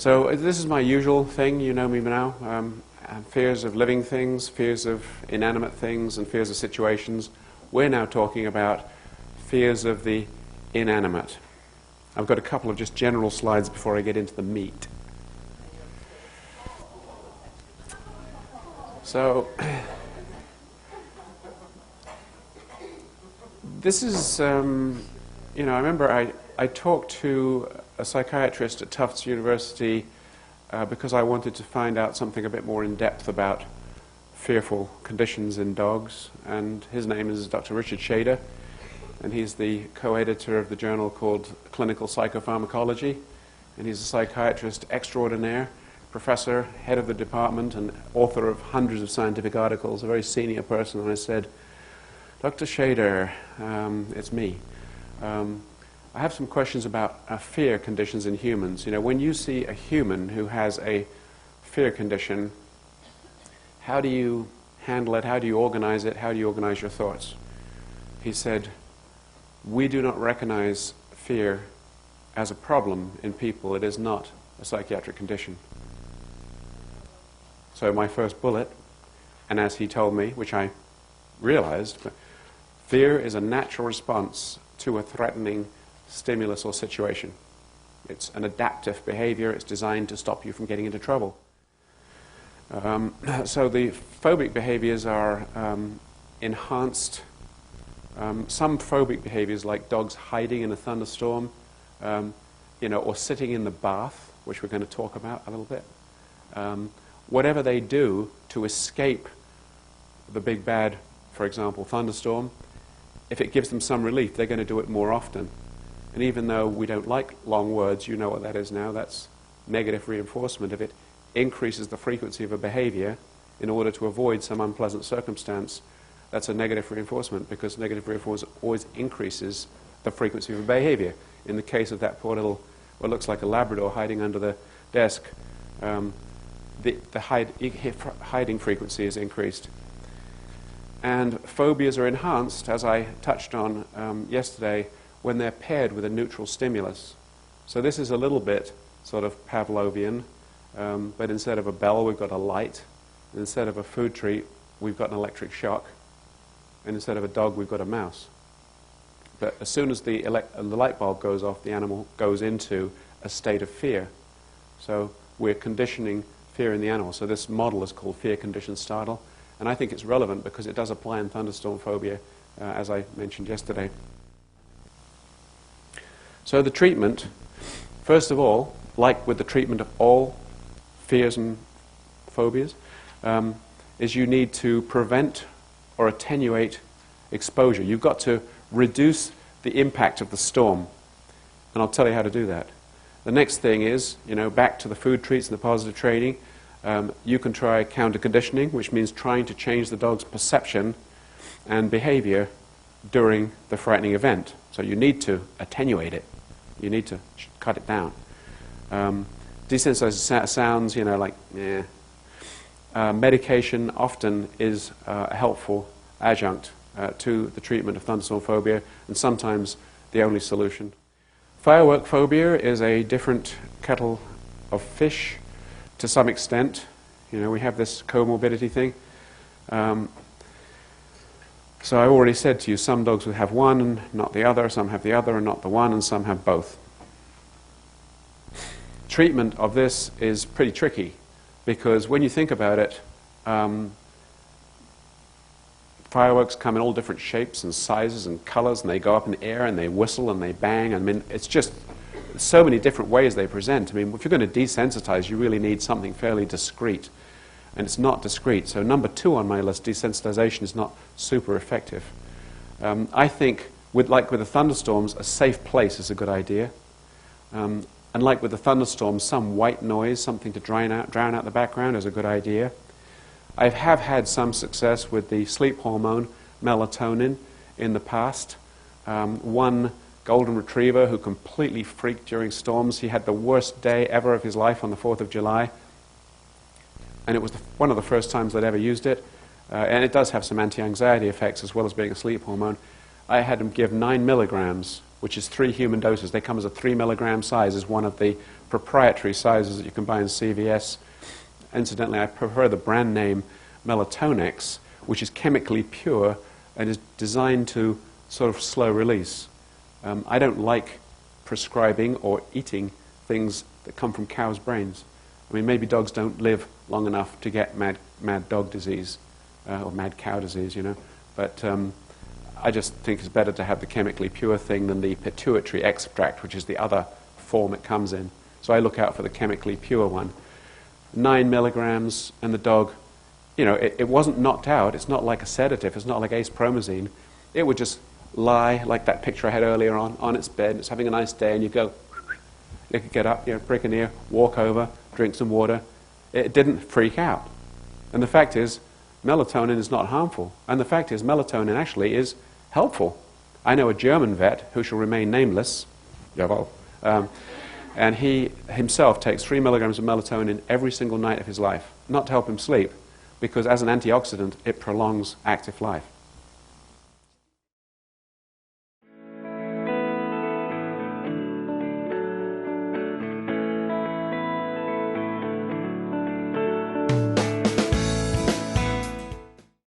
So this is my usual thing, you know me now. Fears of living things, fears of inanimate things, and fears of situations. We're now talking about fears of the inanimate. I've got a couple of just general slides before I get into the meat. So this is, I remember I talked to a psychiatrist at Tufts University because I wanted to find out something a bit more in depth about fearful conditions in dogs, and his name is Dr. Richard Shader, and he's the co-editor of the journal called Clinical Psychopharmacology, and he's a psychiatrist extraordinaire, professor, head of the department, and author of hundreds of scientific articles, a very senior person. And I said, Dr. Shader, it's me. I have some questions about fear conditions in humans. You know, when you see a human who has a fear condition, how do you handle it? How do you organize it? How do you organize your thoughts? He said, we do not recognize fear as a problem in people. It is not a psychiatric condition. So my first bullet, and as he told me, which I realized, fear is a natural response to a threatening stimulus or situation. It's an adaptive behavior. It's designed to stop you from getting into trouble. So the phobic behaviors are enhanced. Some phobic behaviors, like dogs hiding in a thunderstorm, or sitting in the bath, which we're going to talk about a little bit. Whatever they do to escape the big bad, for example, thunderstorm, if it gives them some relief, they're going to do it more often. And even though we don't like long words, you know what that is now, that's negative reinforcement. If it increases the frequency of a behavior in order to avoid some unpleasant circumstance, that's a negative reinforcement, because negative reinforcement always increases the frequency of a behavior. In the case of that poor little, what looks like a Labrador hiding under the desk, the hiding frequency is increased. And phobias are enhanced, as I touched on yesterday, when they're paired with a neutral stimulus. So this is a little bit sort of Pavlovian, but instead of a bell, we've got a light. And instead of a food treat, we've got an electric shock. And instead of a dog, we've got a mouse. But as soon as the light bulb goes off, the animal goes into a state of fear. So we're conditioning fear in the animal. So this model is called fear conditioned startle. And I think it's relevant because it does apply in thunderstorm phobia, as I mentioned yesterday. So the treatment, first of all, like with the treatment of all fears and phobias, is you need to prevent or attenuate exposure. You've got to reduce the impact of the storm. And I'll tell you how to do that. The next thing is, back to the food treats and the positive training, you can try counter-conditioning, which means trying to change the dog's perception and behavior during the frightening event. So you need to attenuate it. You need to cut it down. Desensitization sounds, like, eh. Medication often is a helpful adjunct to the treatment of thunderstorm phobia, and sometimes the only solution. Firework phobia is a different kettle of fish to some extent. We have this comorbidity thing. So I already said to you, some dogs will have one and not the other, some have the other and not the one, and some have both. Treatment of this is pretty tricky, because when you think about it, fireworks come in all different shapes and sizes and colors, and they go up in the air and they whistle and they bang. I mean, it's just so many different ways they present. I mean, if you're going to desensitize, you really need something fairly discreet. And it's not discreet. So number 2 on my list, desensitization, is not super effective. I think, like with the thunderstorms, a safe place is a good idea. And like with the thunderstorms, some white noise, something to drown out the background, is a good idea. I have had some success with the sleep hormone, melatonin, in the past. One golden retriever who completely freaked during storms. He had the worst day ever of his life on the 4th of July. And it was one of the first times I'd ever used it. And it does have some anti-anxiety effects as well as being a sleep hormone. I had him give 9 milligrams which is 3 human doses. They come as a 3 milligram size, is one of the proprietary sizes that you can buy in CVS. Incidentally, I prefer the brand name Melatonex, which is chemically pure and is designed to sort of slow release. I don't like prescribing or eating things that come from cows' brains. I mean, maybe dogs don't live long enough to get mad dog disease or mad cow disease, you know. But I just think it's better to have the chemically pure thing than the pituitary extract, which is the other form it comes in. So I look out for the chemically pure one. 9 milligrams, and the dog, you know, it wasn't knocked out. It's not like a sedative. It's not like acepromazine. It would just lie, like that picture I had earlier on its bed. It's having a nice day, and you go, you could get up, you know, break an ear, walk over, drink some water. It didn't freak out. And the fact is, melatonin is not harmful. And the fact is, melatonin actually is helpful. I know a German vet who shall remain nameless, jawohl, and he himself takes 3 milligrams of melatonin every single night of his life, not to help him sleep, because as an antioxidant, it prolongs active life.